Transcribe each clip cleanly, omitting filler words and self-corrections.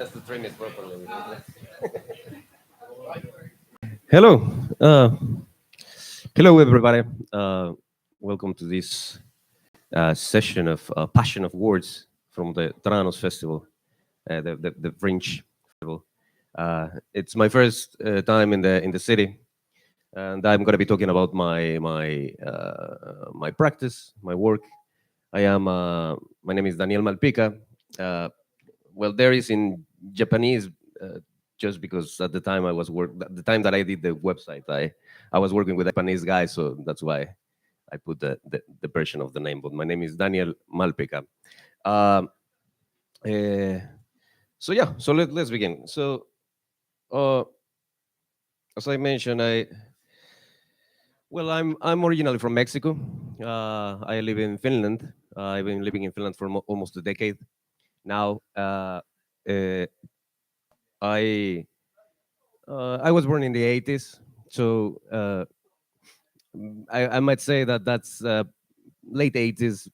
Just to train it properly. Hello, hello everybody. Welcome to this session of Passion of Words from the Tranos Festival, the Fringe Festival. It's my first time in the city, and I'm going to be talking about my practice, my work. I am my name is Daniel Malpica. Uh, well, there is in Japanese, just because at the time at the time that I did the website, I was working with a Japanese guy, so that's why I put the version of the name. But my name is Daniel Malpica. Um, uh, so yeah, so let's begin. So uh, as I mentioned, I'm originally from Mexico. I live in Finland. I've been living in Finland for almost a decade now. Uh, I I was born in the 80s, so I might say that that's late 80s.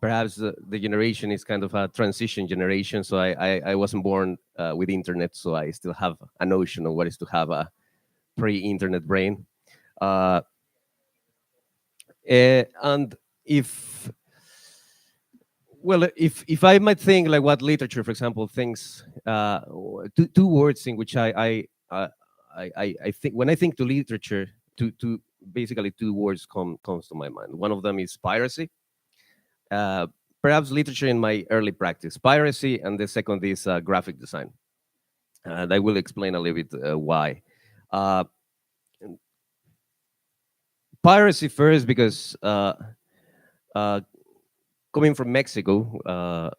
Perhaps the generation is kind of a transition generation. So I wasn't born with internet, so I still have a notion of what is to have a pre-internet brain. Uh, and if if I might think like what literature, for example, thinks, two words in which I think when I think to literature, to basically two words comes to my mind. One of them is piracy, uh, perhaps literature in my early practice, piracy, and the second is graphic design. And I will explain a little bit why. Uh, Piracy first, because uh, coming from Mexico, uh,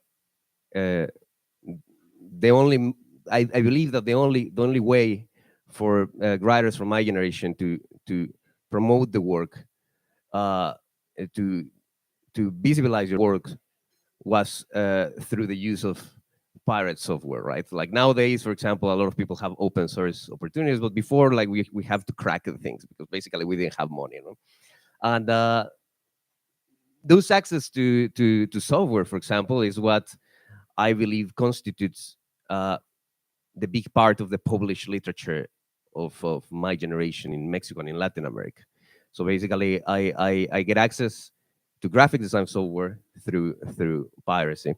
the only I believe that the only way for writers from my generation to promote the work, uh, to visualize your work, was through the use of pirate software, right? Like nowadays, for example, a lot of people have open source opportunities, but before, like we have to crack the things because basically we didn't have money, you know. And those access to software, for example, is what I believe constitutes the big part of the published literature of my generation in Mexico and in Latin America. So basically, I get access to graphic design software through piracy,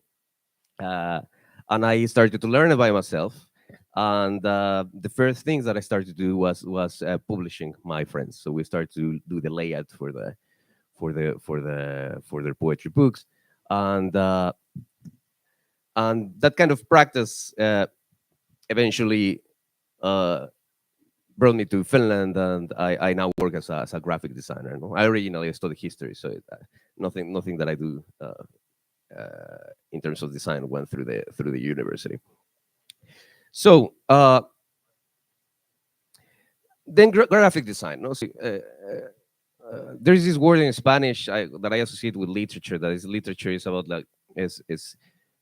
uh, and I started to learn it by myself. And the first things that I started to do was publishing my friends. So we started to do the layout for their poetry books, and that kind of practice eventually uh, brought me to Finland, and I now work as a graphic designer. No? I originally studied history, so nothing that I do in terms of design went through the university. So then graphic design. No? So, there's this word in Spanish that I associate with literature. That is, literature is about like is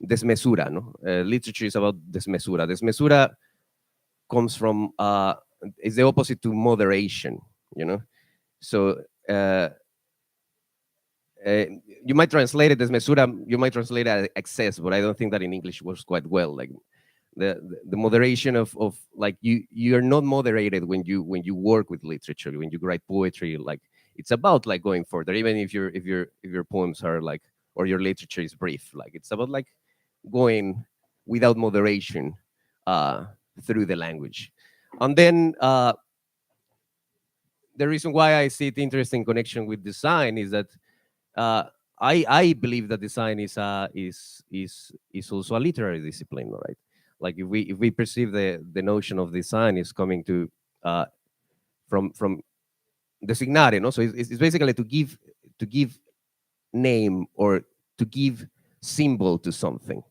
desmesura. No, literature is about desmesura. Desmesura comes from is the opposite to moderation. You know, so you might translate it desmesura. You might translate it as excess, but I don't think that in English works quite well. Like the moderation of like you're not moderated when you work with literature, when you write poetry. Like it's about like going further, even if your poems are like, or your literature is brief. Like it's about like going without moderation uh through the language. And then the reason why I see it interesting connection with design is that uh I believe that design is also a literary discipline, right? Like if we perceive the notion of design is coming to uh, from designare, no? So it's basically to give name, or to give symbol to something,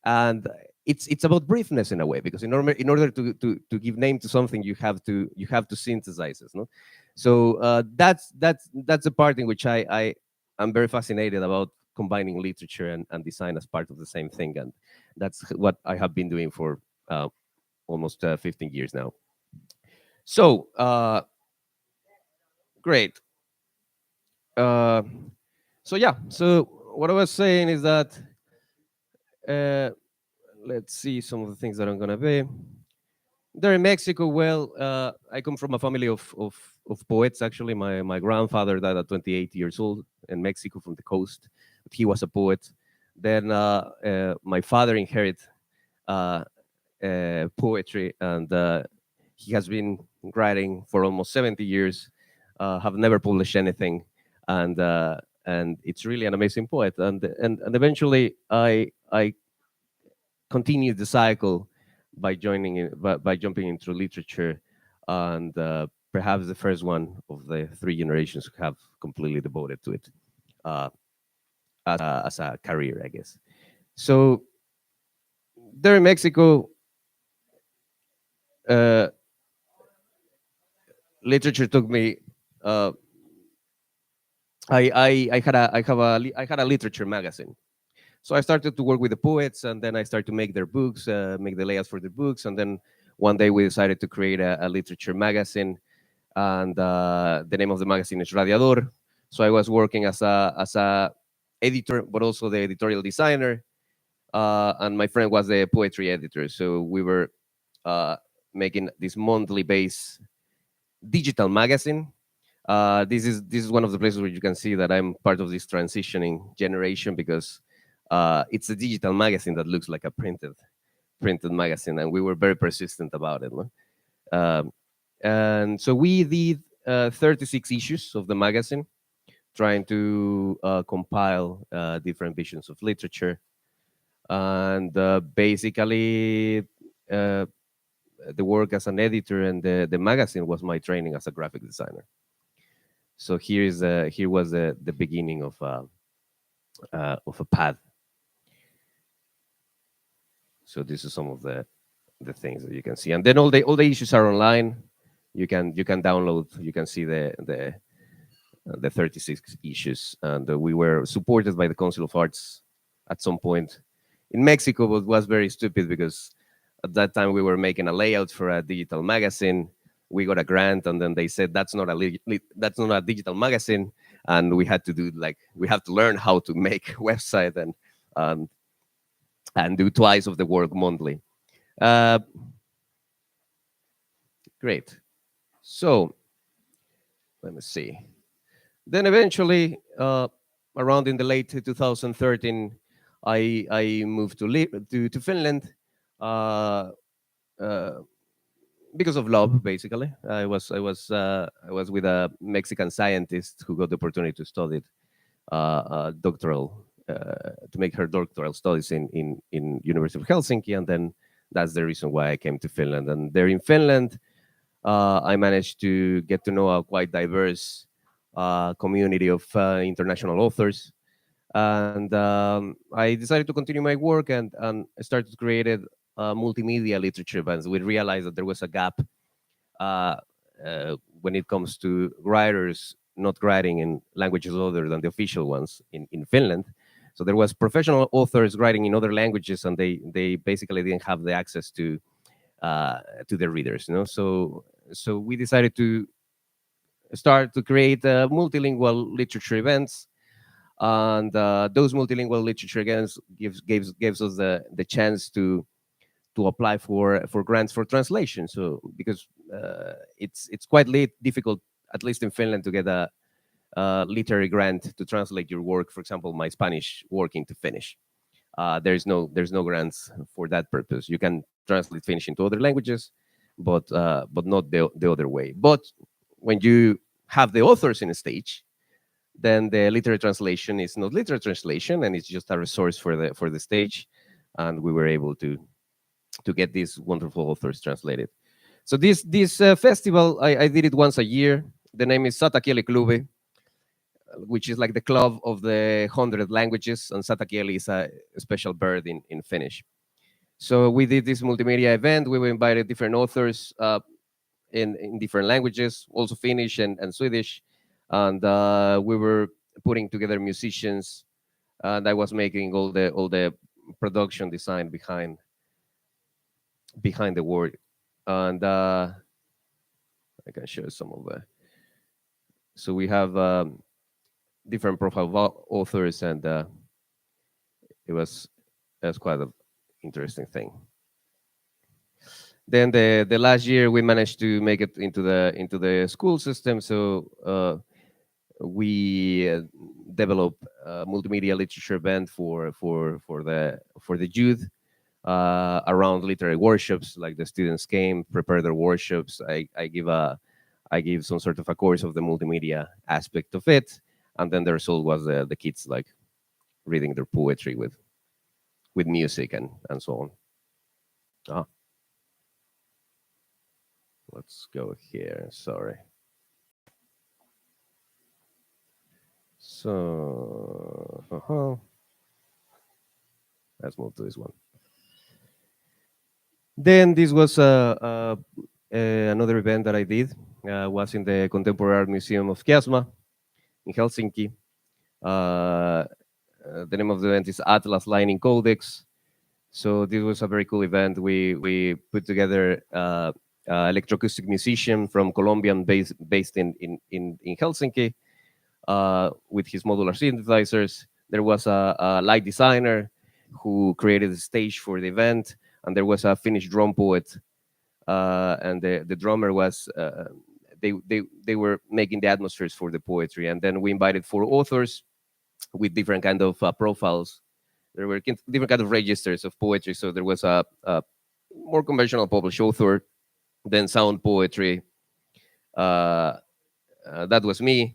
and it's about briefness in a way, because in order to give name to something, you have to synthesize it, no? So that's the part in which I am very fascinated about combining literature and design as part of the same thing, and that's what I have been doing for almost 15 years now. So great. Uh, so yeah. So what I was saying is that uh, let's see some of the things that I'm gonna be. There in Mexico, well, I come from a family of poets. Actually, my grandfather died at 28 years old in Mexico from the coast. But he was a poet. Then my father inherited uh, poetry, and he has been writing for almost 70 years. Have never published anything, and it's really an amazing poet. And eventually, I continued the cycle by joining in, by jumping into literature, and perhaps the first one of the three generations who have completely devoted to it uh, as a career, I guess. So there in Mexico, uh, literature took me. Uh, I had a literature magazine. So I started to work with the poets, and then I started to make their books, make the layouts for their books, and then one day we decided to create a literature magazine, and the name of the magazine is Radiador. So I was working as a editor, but also the editorial designer, and my friend was the poetry editor. So we were uh, making this monthly base digital magazine. This is one of the places where you can see that I'm part of this transitioning generation, because it's a digital magazine that looks like a printed magazine, and we were very persistent about it. No? And so we did 36 issues of the magazine, trying to compile different visions of literature, and basically uh, the work as an editor and the magazine was my training as a graphic designer. So here was the beginning of a path. So this is some of the things that you can see, and then all the issues are online. You can download. You can see the 36 issues, and we were supported by the Council of Arts at some point in Mexico, but was very stupid because at that time we were making a layout for a digital magazine. We got a grant, and then they said that's not a digital magazine, and we had to do like we have to learn how to make website um, and do twice of the work monthly. Uh, Great. So let me see. Then eventually, around in the late 2013, I moved to Finland uh, uh, because of love. Basically, I was with a Mexican scientist who got the opportunity to study doctoral to make her doctoral studies in University of Helsinki, and then that's the reason why I came to Finland. And there in Finland, I managed to get to know a quite diverse community of international authors. And I decided to continue my work, and I started creating multimedia literature events. We realized that there was a gap uh, when it comes to writers not writing in languages other than the official ones in Finland. So there was professional authors writing in other languages, and they basically didn't have the access to their readers. So we decided to start to create multilingual literature events, and those multilingual literature events gives us the chance to apply for grants for translation. So because it's quite difficult, at least in Finland, to get a literary grant to translate your work. For example, my Spanish work into Finnish. There's no grants for that purpose. You can translate Finnish into other languages, but not the other way. But when you have the authors in a stage, then the literary translation is not literary translation, and it's just a resource for the stage. And we were able to get these wonderful authors translated. So this festival, I did it once a year. The name is Satakieli Klubi, which is like the club of the 100 languages, and Satakieli is a special bird in Finnish. So we did this multimedia event. We were invited different authors in different languages, also Finnish and Swedish, and we were putting together musicians, and I was making all the production design behind the work, and I can show some of the. So we have different profile authors, and it was quite interesting thing. Then the last year we managed to make it into the school system. So we developed a multimedia literature event for the youth around literary workshops. Like the students came, prepare their workshops. I give some sort of a course of the multimedia aspect of it, and then the result was the kids like reading their poetry with music and so on. Ah, let's go here. Sorry. So let's move to this one. Then this was another event that I did. Was in the Contemporary Art Museum of Kiasma in Helsinki. The name of the event is Atlas Lining Codex. So this was a very cool event. We put together electroacoustic musician from Colombian based in Helsinki with his modular synthesizers. There was a light designer who created the stage for the event, and there was a Finnish drum poet, and the drummer was. They were making the atmospheres for the poetry, and then we invited 4 authors with different kind of profiles. There were different kind of registers of poetry. So there was a more conventional published author, then sound poetry. That was me.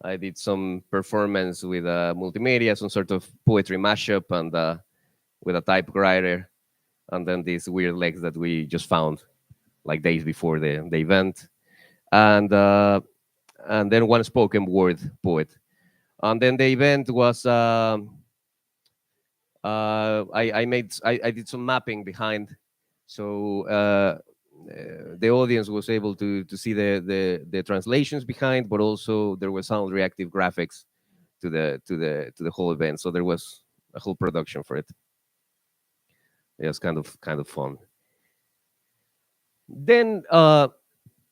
I did some performance with multimedia, some sort of poetry mashup, and with a typewriter, and then these weird legs that we just found like days before the event, and then one spoken word poet. And then the event was I did some mapping behind, so the audience was able to see the translations behind, but also there was sound reactive graphics to the whole event. So there was a whole production for it. It was kind of fun. Then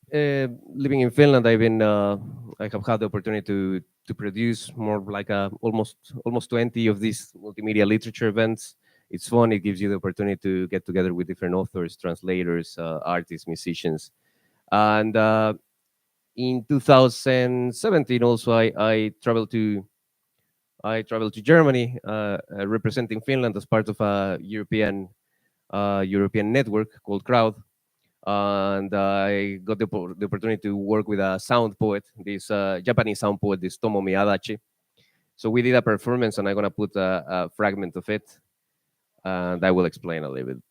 living in Finland, I have had the opportunity to produce more like almost 20 of these multimedia literature events. It's fun. It gives you the opportunity to get together with different authors, translators, artists, musicians. And in 2017, also I traveled to Germany, representing Finland as part of a European network called Crowd. And I got the opportunity to work with a sound poet, this Japanese sound poet, this Tomomi Adachi. So we did a performance, and I'm gonna put a fragment of it, and I will explain a little bit.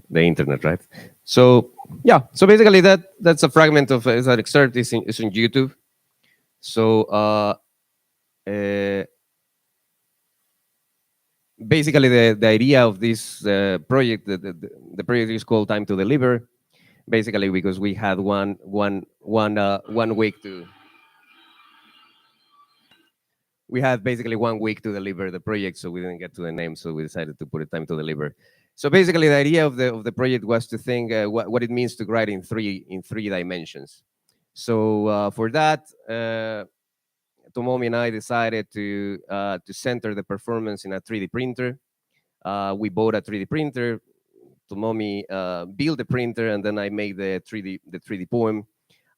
The internet, right? So yeah, so basically that's a fragment of it's an excerpt. Is on YouTube. So basically the idea of this project, the project is called Time to Deliver. Basically, because we had one week to we had basically 1 week to deliver the project, so we didn't get to the name, so we decided to put a time to deliver. So basically, the idea of the project was to think what it means to write in three dimensions. So for that, Tomomi and I decided to center the performance in a 3D printer. We bought a 3D printer. Tomomi built the printer, and then I made the 3D poem.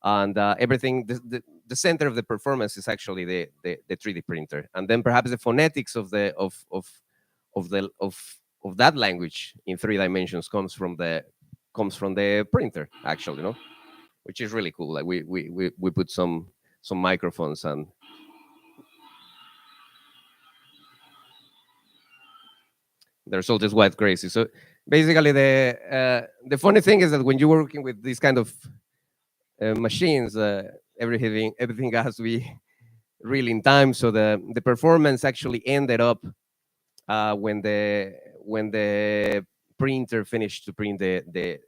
And everything, the center of the performance is actually the 3D printer, and then perhaps the phonetics of that language in 3 dimensions comes from the printer, actually, which is really cool. Like we put some microphones, and the result is quite crazy. So basically, the funny thing is that when you're working with these kind of machines, everything has to be really in time. So the performance actually ended up when the printer finished to print the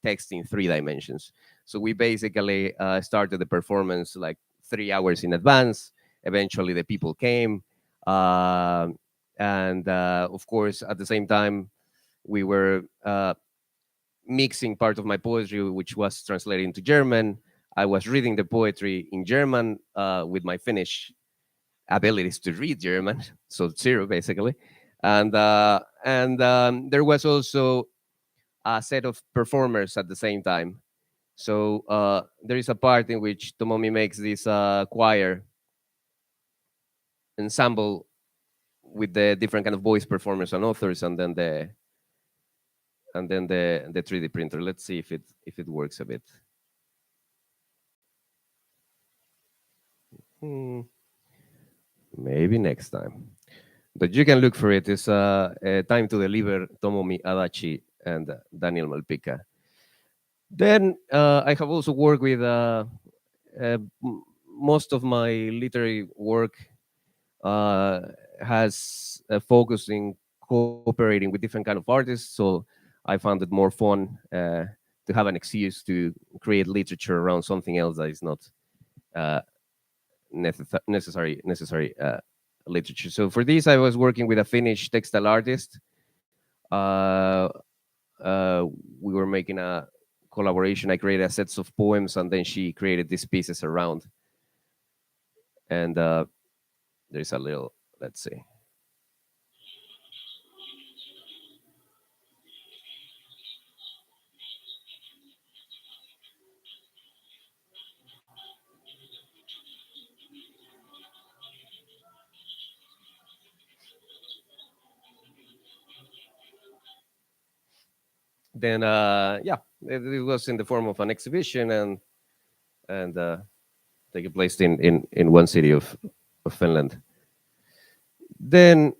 text in 3 dimensions. So we basically started the performance like 3 hours in advance. Eventually, the people came, and of course, at the same time, we were mixing part of my poetry, which was translated into German. I was reading the poetry in German with my Finnish abilities to read German, so zero basically. And there was also a set of performers at the same time. So there is a part in which Tomomi makes this choir ensemble with the different kind of voice performers and authors, and then the 3D printer. Let's see if it works a bit. Maybe next time. But you can look for it. It's Time to Deliver, Tomomi Adachi and Daniel Malpica. Then I have also worked with most of my literary work has focused in cooperating with different kind of artists. So I found it more fun to have an excuse to create literature around something else that is not necessary literature. So for this, I was working with a Finnish textile artist. Uh, we were making a collaboration. I created a sets of poems, and then she created these pieces around. And there's a little, let's see. Then yeah, it was in the form of an exhibition, and taking place in one city of Finland. Then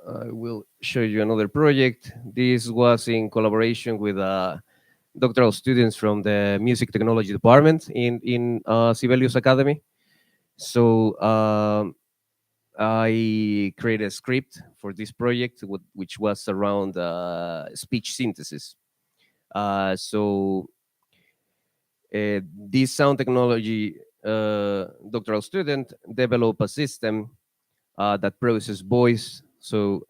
I will show you another project. This was in collaboration with doctoral students from the music technology department in Sibelius Academy. So I created a script for this project, which was around speech synthesis. So this sound technology doctoral student developed a system that processes voice. So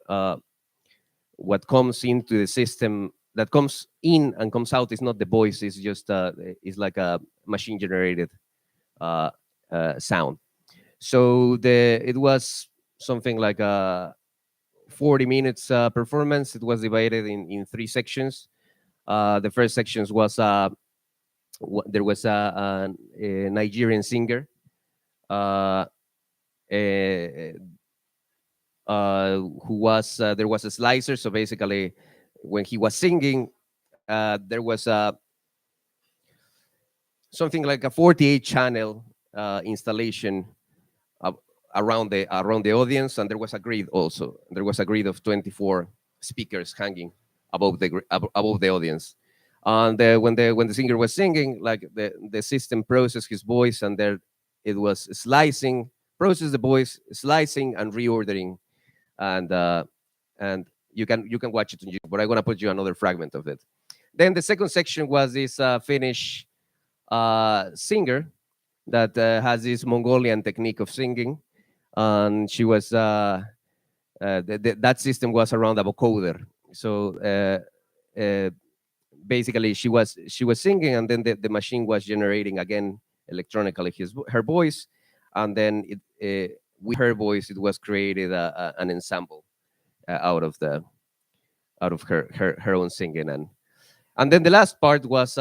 what comes into the system, that comes in and comes out, is not the voice. It's just is like a machine generated sound. So it was something like a 40 minutes performance. It was divided in 3 sections. The first sections was there was a Nigerian singer uh, eh, who was there was a slicer. So basically, when he was singing, there was something like a 48 channel installation uh, around the audience, and there was a grid also. There was a grid of 24 speakers hanging above the audience. And when the singer was singing, like the system processed his voice, and there it was slicing, process the voice, slicing and reordering, and you can watch it on YouTube. But I'm gonna put you another fragment of it. Then the second section was this Finnish singer that has this Mongolian technique of singing. and she was that system was around a vocoder. So basically, she was singing, and then the machine was generating again electronically her voice, and then with her voice it was created an ensemble out of her own singing. And then the last part was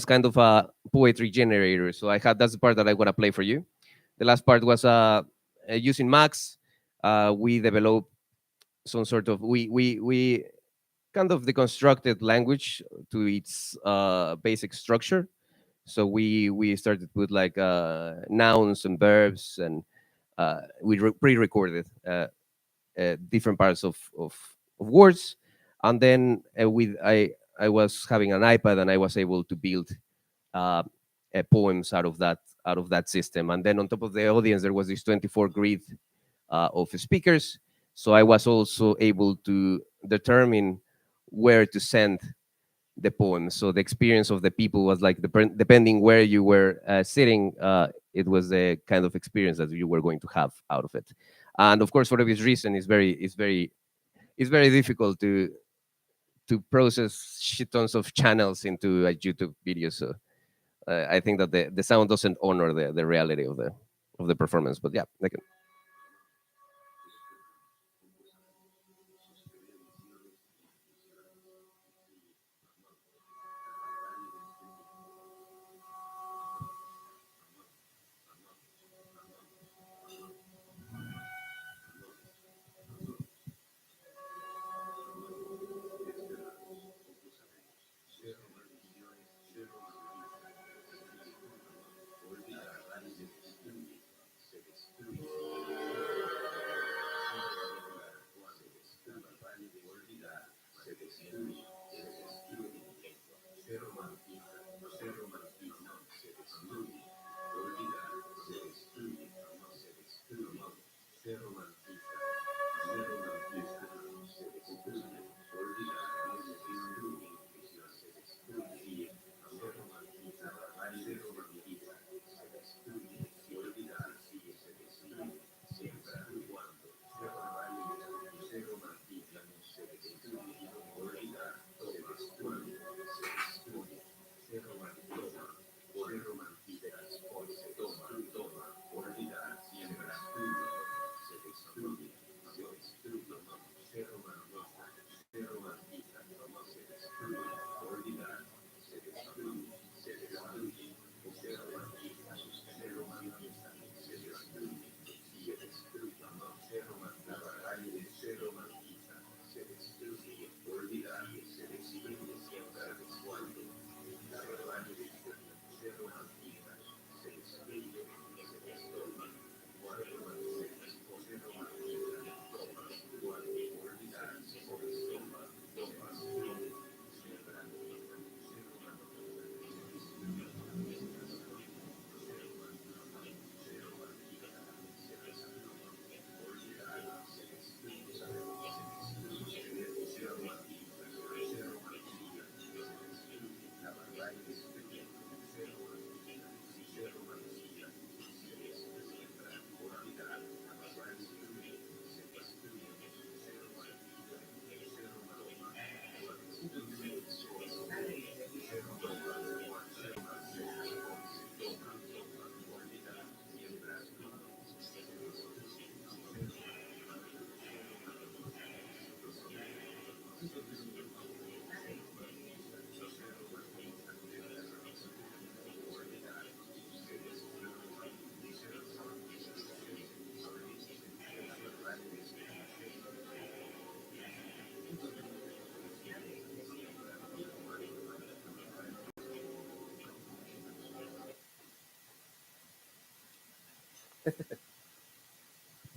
kind of a poetry generator. So that's the part that I want to play for you. The last part was using Max. We developed some sort of we kind of deconstructed language to its basic structure. So we started with like nouns and verbs, and we pre-recorded different parts of words, and then with I was having an iPad, and I was able to build uh, poems out of that system. And then on top of the audience, there was this 24 grid of speakers. So I was also able to determine where to send the poem. So the experience of the people was like depending where you were sitting, it was the kind of experience that you were going to have out of it. And of course, for obvious reason, it's very difficult to process shit tons of channels into a YouTube video. So I think that the sound doesn't honor the reality of the performance. But yeah, like,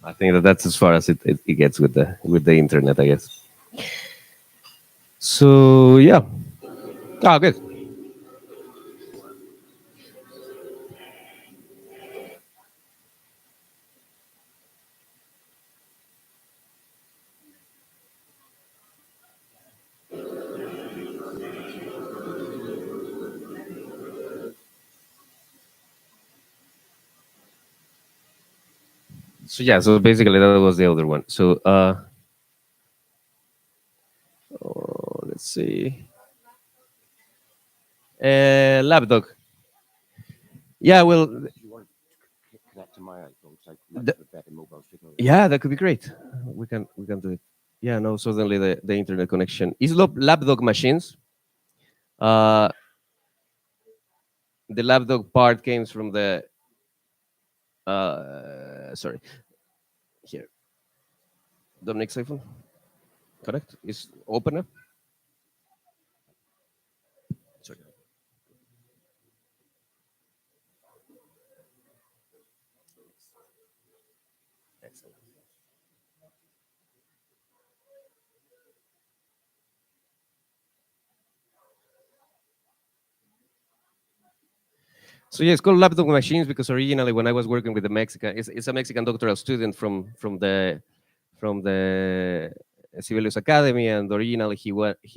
I think that's as far as it gets with the internet, I guess. So yeah. Oh, good. So yeah, so basically that was the other one. So let's see. Lapdog. Yeah, well, Connect to my iPhone, so I th- have a better mobile signal. yeah, that could be great. We can do it. Yeah, no, suddenly the internet connection is lapdog machines. Uh, the lapdog part came from the sorry, here, the next iPhone. Correct? Is open up. Sorry. Excellent. So yeah, it's called lapdog machines because originally when I was working with the Mexican, it's a Mexican doctoral student from the Sibelius Academy, and originally he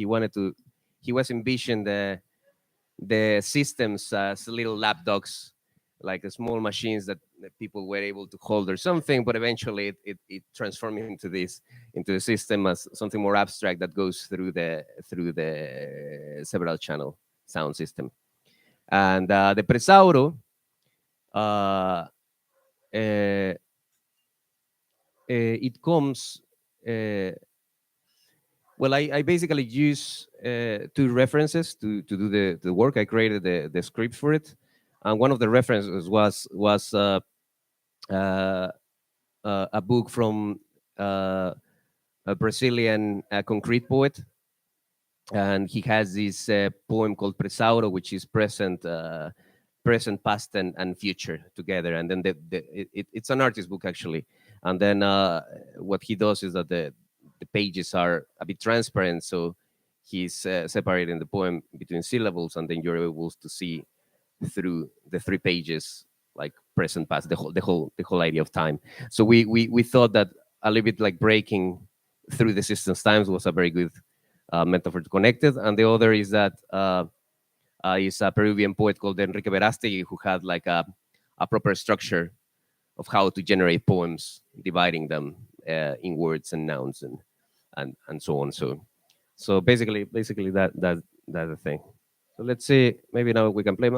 wanted to he was envisioned the systems as little lapdogs, like small machines that people were able to hold or something. But eventually it transformed into the system as something more abstract that goes through the several channel sound system. And the Presauro, uh, uh, it comes. Uh, well, I basically use two references to do the work. I created the script for it, and one of the references was uh, a book from a Brazilian concrete poet, and he has this poem called Presauro, which is present, past, and future together. And then it's an artist book actually. And then what he does is that the pages are a bit transparent, so he's separating the poem between syllables, and then you're able to see through the three pages, like present, past, the whole idea of time. So we thought that a little bit like breaking through the system's times was a very good metaphor to connect it. And the other is that is a Peruvian poet called Enrique Verástegui, who had like a proper structure of how to generate poems, dividing them in words and nouns and so on. So basically that's the thing. So let's see. Maybe now we can play.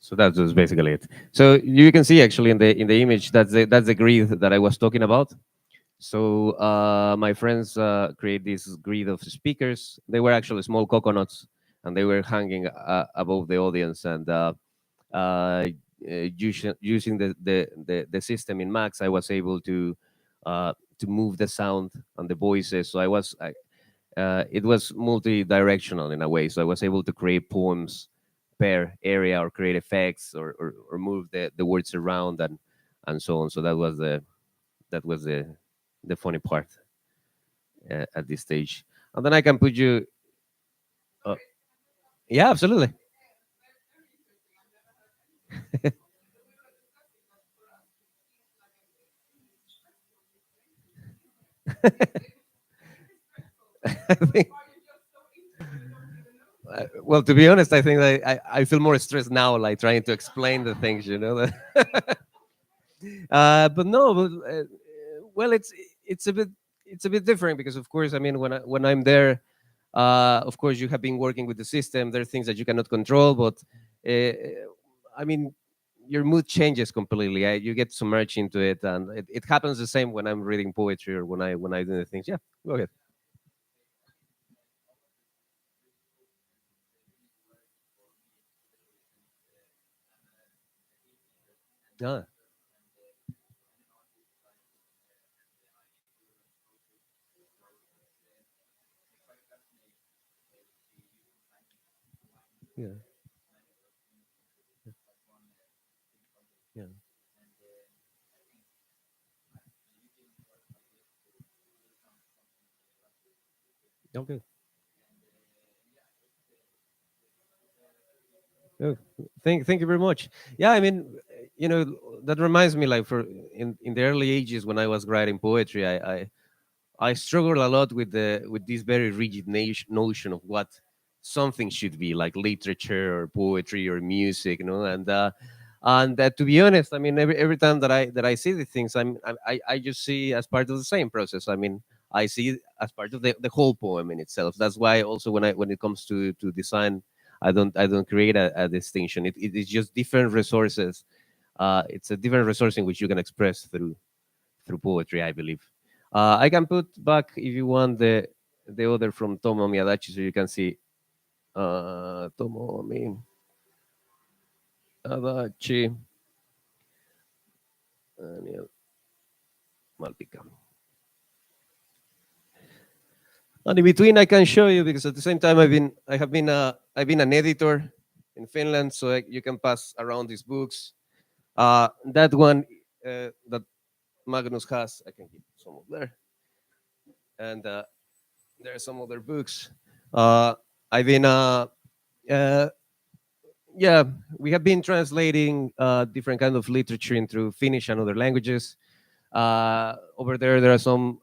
So that was basically it. So you can see actually in the image that's the grid that I was talking about. So my friends create this grid of speakers. They were actually small coconuts, and they were hanging above the audience. And uh, using the system in Max, I was able to move the sound and the voices. So it was multi-directional in a way. So I was able to create poems per area, or create effects, or move the words around, and so on. So that was the funny part at this stage. And then I can put you. Uh, yeah, absolutely. I think, well, to be honest, I think I feel more stressed now, like trying to explain the things, you know. But no, but, well, it's a bit it's a bit different because, of course, I mean, when I'm there, of course, you have been working with the system. There are things that you cannot control, but uh, I mean, your mood changes completely. You get submerged into it, and it happens the same when I'm reading poetry or when I do the things. Yeah, go ahead. Ah, yeah, yeah. Okay. Oh, thank you very much. Yeah, I mean, that reminds me, like, for in the early ages when I was writing poetry, I struggle a lot with this very rigid notion of what something should be, like literature or poetry or music, and to be honest, I mean, every time that I see the things, I just see as part of the same process. I mean, I see it as part of the whole poem in itself. That's why also when it comes to design, I don't create a distinction. It is just different resources. It's a different resource in which you can express through poetry, I believe. I can put back, if you want, the other from Tomo Miyadachi, so you can see Tomo Miyadachi, Daniel Malpica. And in between, I can show you because at the same time, I've been an editor in Finland, so you can pass around these books. That one that Magnus has, I can keep some of there, and there are some other books. I've been uh, yeah, we have been translating different kind of literature into Finnish and other languages. Over there are some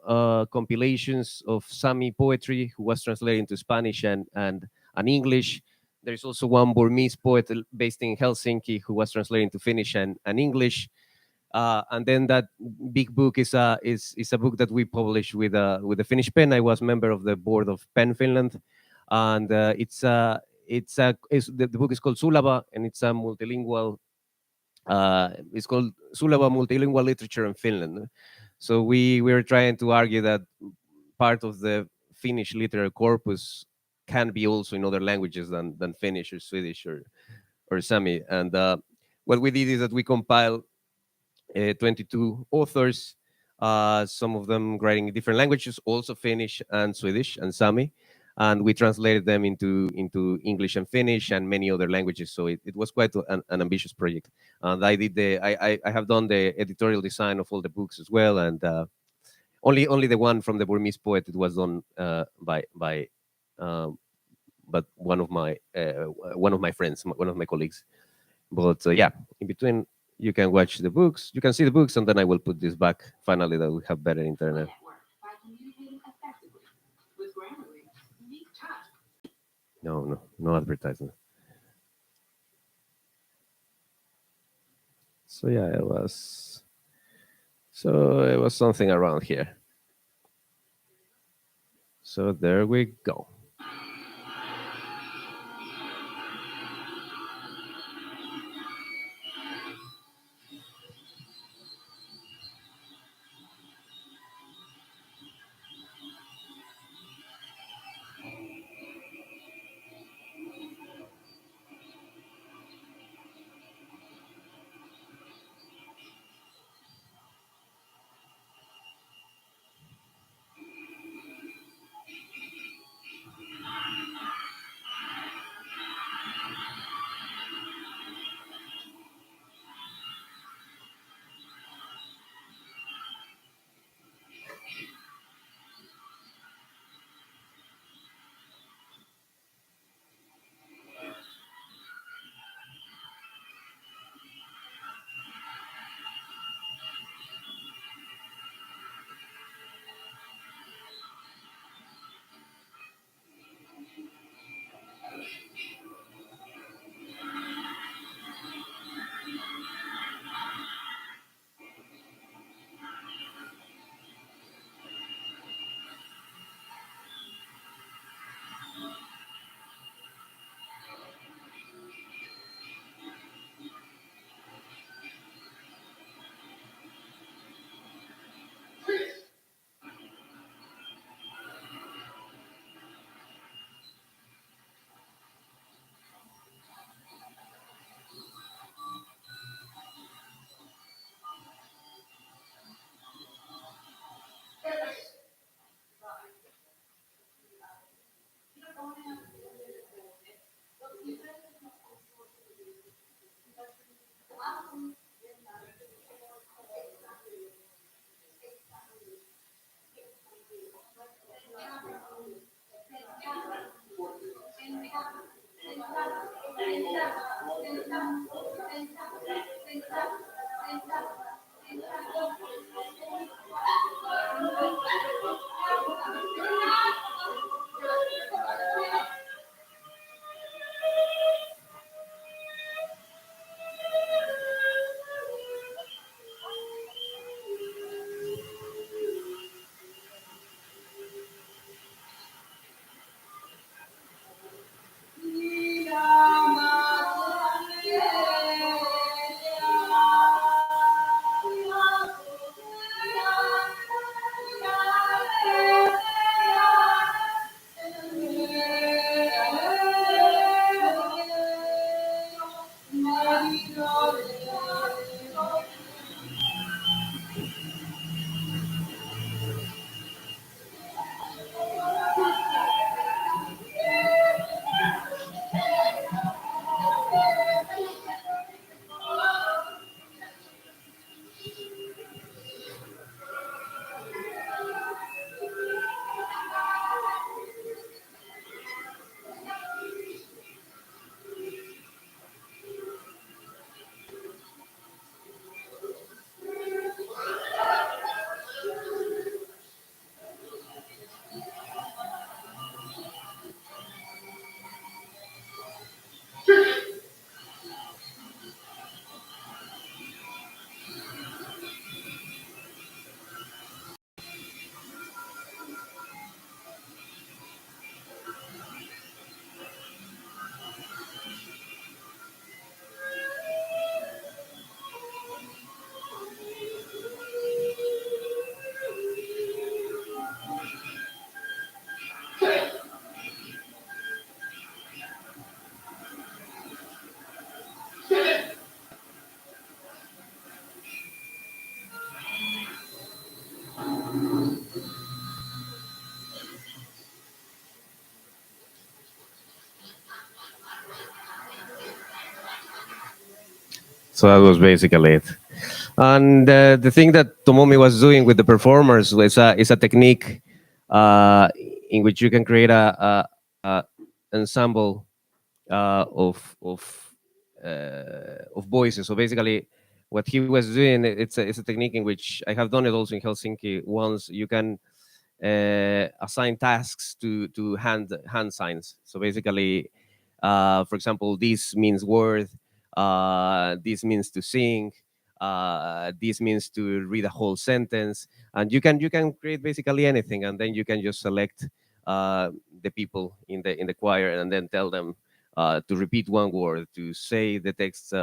compilations of Sami poetry who was translated into Spanish and English. There's also one Burmese poet based in Helsinki who was translated into Finnish and English. And then that big book is a book that we published with the Finnish Pen. I was member of the board of Pen Finland, and the book is called Sulava, and it's a multilingual. It's called Sulava Multilingual Literature in Finland. So we were trying to argue that part of the Finnish literary corpus can be also in other languages than Finnish or Swedish or Sami. And what we did is that we compiled 22 authors, some of them writing in different languages, also Finnish and Swedish and Sami. And we translated them into English and Finnish and many other languages. So it was quite an ambitious project. And I have done the editorial design of all the books as well. And only the one from the Burmese poet, it was done by um, but one of my friends, one of my colleagues. But yeah, in between, you can watch the books, you can see the books, and then I will put this back finally that we have better internet. No advertisement. So yeah, it was something around here. So there we go. So that was basically it. And the thing that Tomomi was doing with the performers is a technique uh, in which you can create a ensemble of voices. So basically, what he was doing, it's a technique in which I have done it also in Helsinki once. You can assign tasks to hand signs. So basically, for example, this means word, this means to sing, this means to read a whole sentence, and you can create basically anything, and then you can just select the people in the choir, and then tell them to repeat one word, to say the text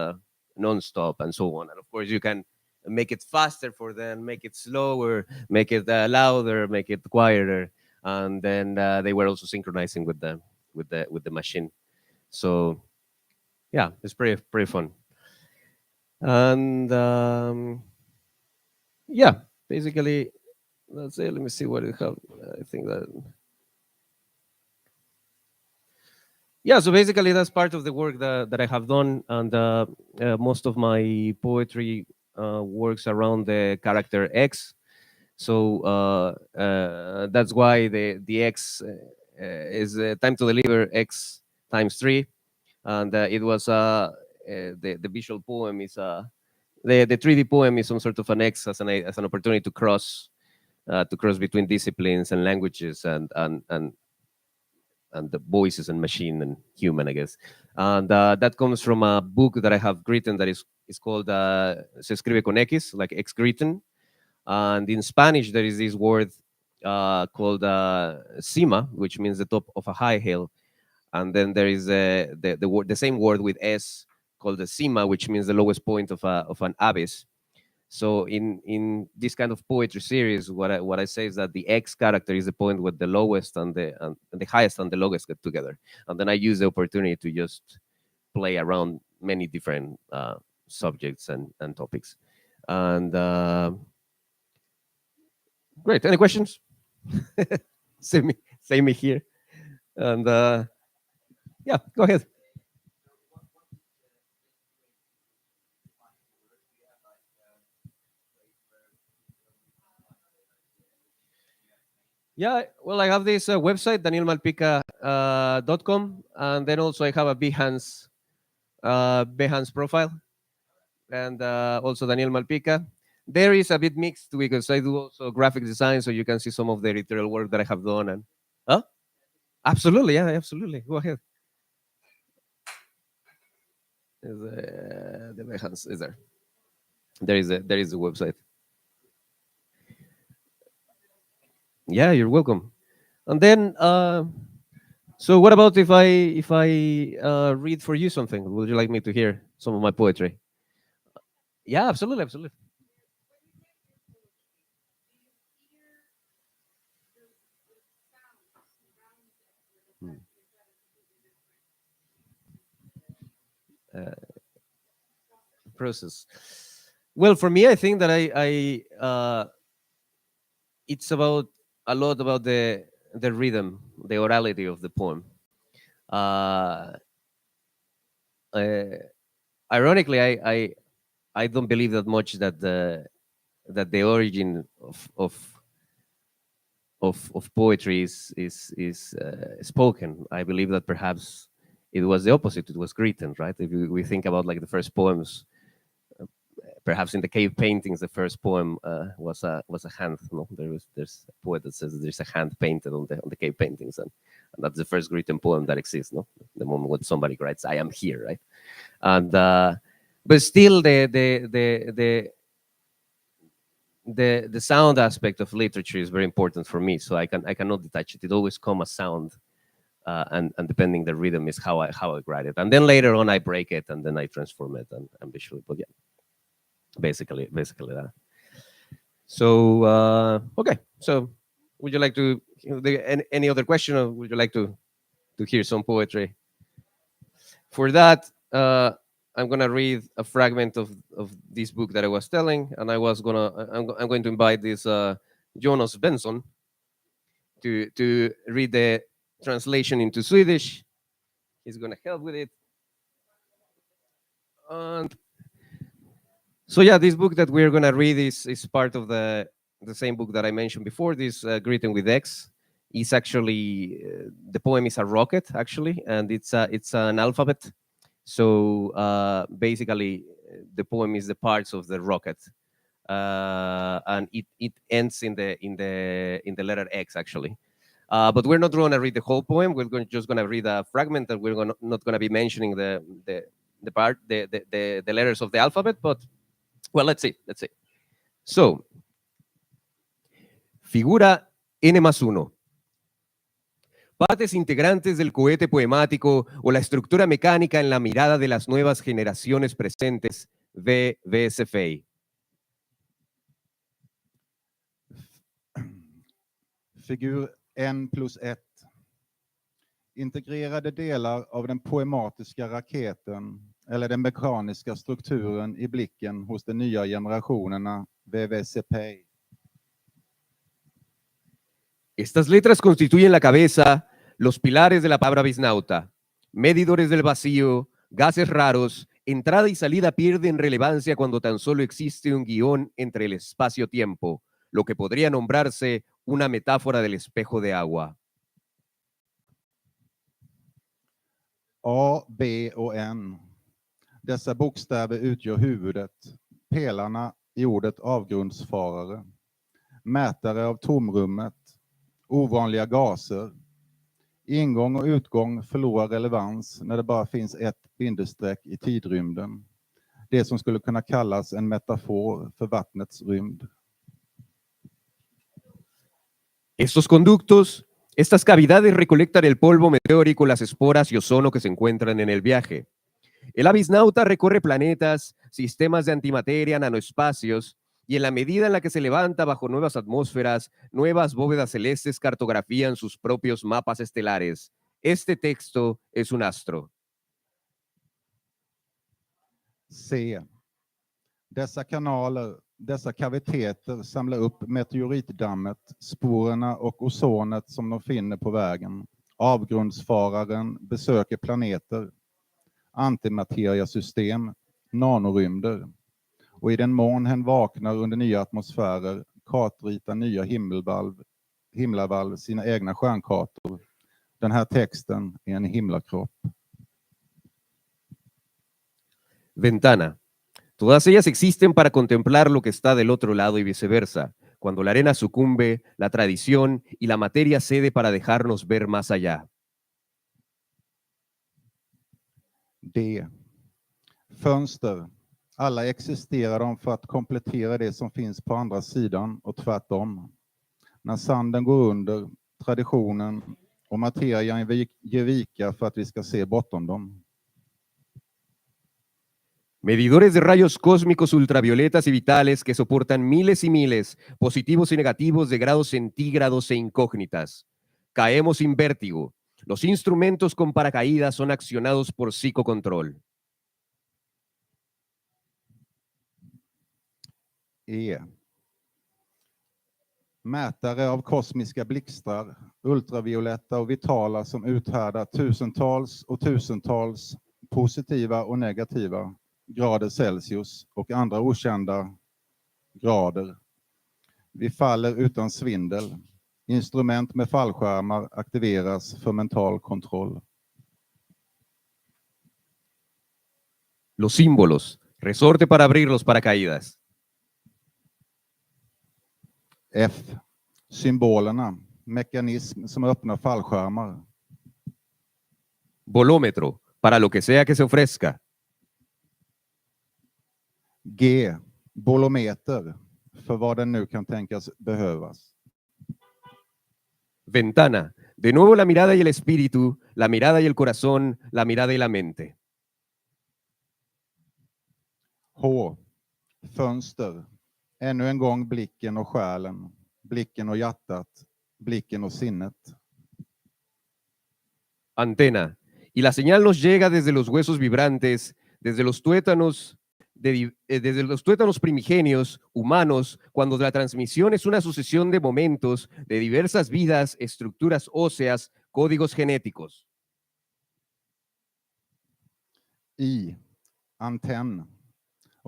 non-stop, and so on. And of course, you can make it faster for them, make it slower, make it louder, make it quieter, and then they were also synchronizing with the machine. So yeah, it's pretty fun. And yeah, basically that's it. Let me see what it have. I think that yeah. So basically that's part of the work that I have done, and most of my poetry works around the character X. So that's why the X is time to deliver X times three, and it was the visual poem is the 3D poem is some sort of an X as an opportunity to cross between disciplines and languages and the voices and machine and human, I guess. And that comes from a book that I have written that is called Se escribe con X, like X written. And in Spanish, there is this word called cima, which means the top of a high hill. And then there is the same word with S called the cima, which means the lowest point of an abyss. So in this kind of poetry series, what I say is that the X character is the point where the lowest and the highest and the lowest get together, and then I use the opportunity to just play around many different subjects and topics. And great, any questions? Same me here, and yeah, go ahead. Yeah, well, I have this website, danielmalpica.com, and then also I have a Behance profile, and also Daniel Malpica. There is a bit mixed because I do also graphic design, so you can see some of the editorial work that I have done. And huh? Absolutely, yeah, absolutely. Go ahead. The Behance is there. There is the website. Yeah, you're welcome. And then, so what about if I read for you something? Would you like me to hear some of my poetry? Yeah, absolutely, absolutely. Hmm. Uh, Process. Well, for me, I think that it's about a lot about the rhythm, the orality of the poem. Uh, uh, Ironically, I don't believe that much that the origin of poetry is spoken. I believe that perhaps it was the opposite. It was written, right? If we think about like the first poems, perhaps in the cave paintings, the first poem was a hand. No, there's a poet that says there's a hand painted on the cave paintings, and that's the first written poem that exists. No, the moment when somebody writes, "I am here," right? And but still, the sound aspect of literature is very important for me. So I cannot detach it. It always come as sound. And depending the rhythm is how I write it, and then later on I break it and then I transform it and visually. But yeah, basically that. So okay. So would you like to any other question, or would you like to hear some poetry? For that, I'm gonna read a fragment of this book that I was telling, and I'm going to invite this Jonas Benson to read the translation into Swedish. He's gonna help with it. And So yeah, this book that we're gonna read is part of the same book that I mentioned before. This Greeting with X is actually the poem is a rocket actually, and it's an alphabet. So basically, the poem is the parts of the rocket, and it ends in the letter X actually. But we're not going to read the whole poem. Just going to read a fragment, and we're not going to be mentioning the part the letters of the alphabet. But well, let's see. So, figura N+1. Partes integrantes del cohete poemático o la estructura mecánica en la mirada de las nuevas generaciones presentes. VSFI. Figur N+1. Integrerade delar av den poematiska raketen eller den mekaniska strukturen i blicken hos de nya generationerna VVCP. Estas letras constituyen la cabeza, los pilares de la palabra bisnauta, medidores del vacío, gases raros, entrada y salida pierden relevancia cuando tan solo existe un guión entre el espacio-tiempo, lo que podría nombrarse una metáfora del espejo de agua. A, B och N. Dessa bokstäver utgör huvudet, pelarna i ordet avgrundsfarare, mätare av tomrummet, ovanliga gaser. Ingång och utgång förlorar relevans när det bara finns ett bindestreck i tidrymden. Det som skulle kunna kallas en metafor för vattnets rymd. Estos conductos, estas cavidades recolectan el polvo meteórico, las esporas y ozono que se encuentran en el viaje. El abisnauta recorre planetas, sistemas de antimateria, nanoespacios, y en la medida en la que se levanta bajo nuevas atmósferas, nuevas bóvedas celestes cartografían sus propios mapas estelares. Este texto es un astro. C. Dessa kanaler, dessa kaviteter samlar upp meteoritdammet, sporerna och ozonet som de finner på vägen. Avgrundsfararen besöker planeter, antimateriasystem, nanorymder. Och i den mån hen vaknar under nya atmosfärer kartritar nya himlavalv sina egna stjärnkartor. Den här texten är en himlakropp. Ventana. Todas ellas existen para contemplar lo que está del otro lado y viceversa. Cuando la arena sucumbe, la tradición y la materia cede para dejarnos ver más allá. D. Fönster. Alla existerar de för att komplettera det som finns på andra sidan och tvärtom. När sanden går under, traditionen och materian ger vika för att vi ska se bortom dem. Medidores de rayos cósmicos ultravioletas y vitales que soportan miles y miles, positivos y negativos de grados centígrados e incógnitas. Caemos sin vértigo. Los instrumentos con paracaídas son accionados por psicocontrol. E. Mätare av kosmiska blixtar, ultravioletta och vitala som uthärdar tusentals och tusentals positiva och negativa grader Celsius och andra okända grader. Vi faller utan svindel. Instrument med fallskärmar aktiveras för mental kontroll. Los símbolos. Resorte para abrir los paracaídas. F. Symbolerna. Mekanism som öppnar fallskärmar. Volómetro. Para lo que sea que se ofrezca. G. Bolometer. För vad den nu kan tänkas behövas. Ventana. De nuevo la mirada y el espíritu, la mirada y el corazón, la mirada y la mente. H. Fönster. Ännu en gång blicken och själen. Blicken och hjärtat. Blicken och sinnet. Antena. Y la señal nos llega desde los huesos vibrantes, desde los tuétanos primigenios humanos, cuando la transmisión es una sucesión de momentos, de diversas vidas, estructuras óseas, códigos genéticos. I. Antenn.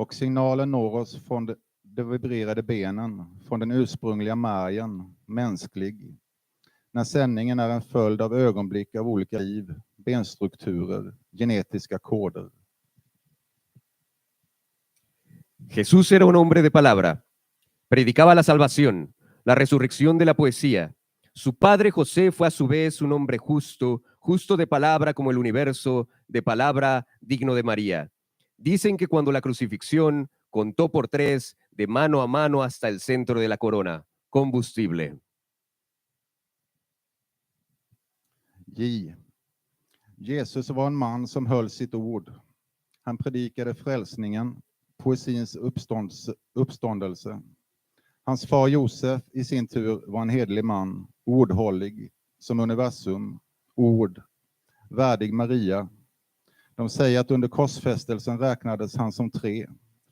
Och signalen når oss från de vibrerade benen, från den ursprungliga margen, mänsklig. När sändningen är en följd av ögonblick av olika liv, benstrukturer, genetiska koder. Jesús era un hombre de palabra. Predicaba la salvación, la resurrección de la poesía. Su padre José fue a su vez un hombre justo, justo de palabra como el universo, de palabra digno de María. Dicen que cuando la crucifixión contó por 3, de mano a mano hasta el centro de la corona, combustible. J. Jesus var en man som höll sitt ord. Han predikade frälsningen, poesins uppståndelse. Hans far Josef i sin tur var en hederlig man, ordhållig, som universum, ord, värdig Maria. De säger att under korsfästelsen räknades han som 3,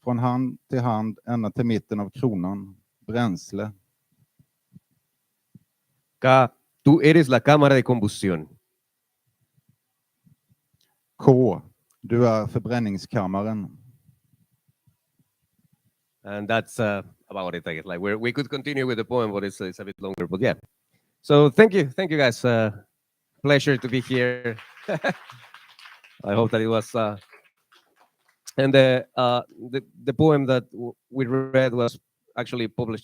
från hand till hand ända till mitten av kronan, bränsle. K. Tú eres la cámara de combustión. K. Du är förbränningskammaren. And that's about it, I guess. Like we could continue with the poem, but it's a bit longer. But yeah. So thank you guys. Pleasure to be here. I hope that it was. And the poem that we read was actually published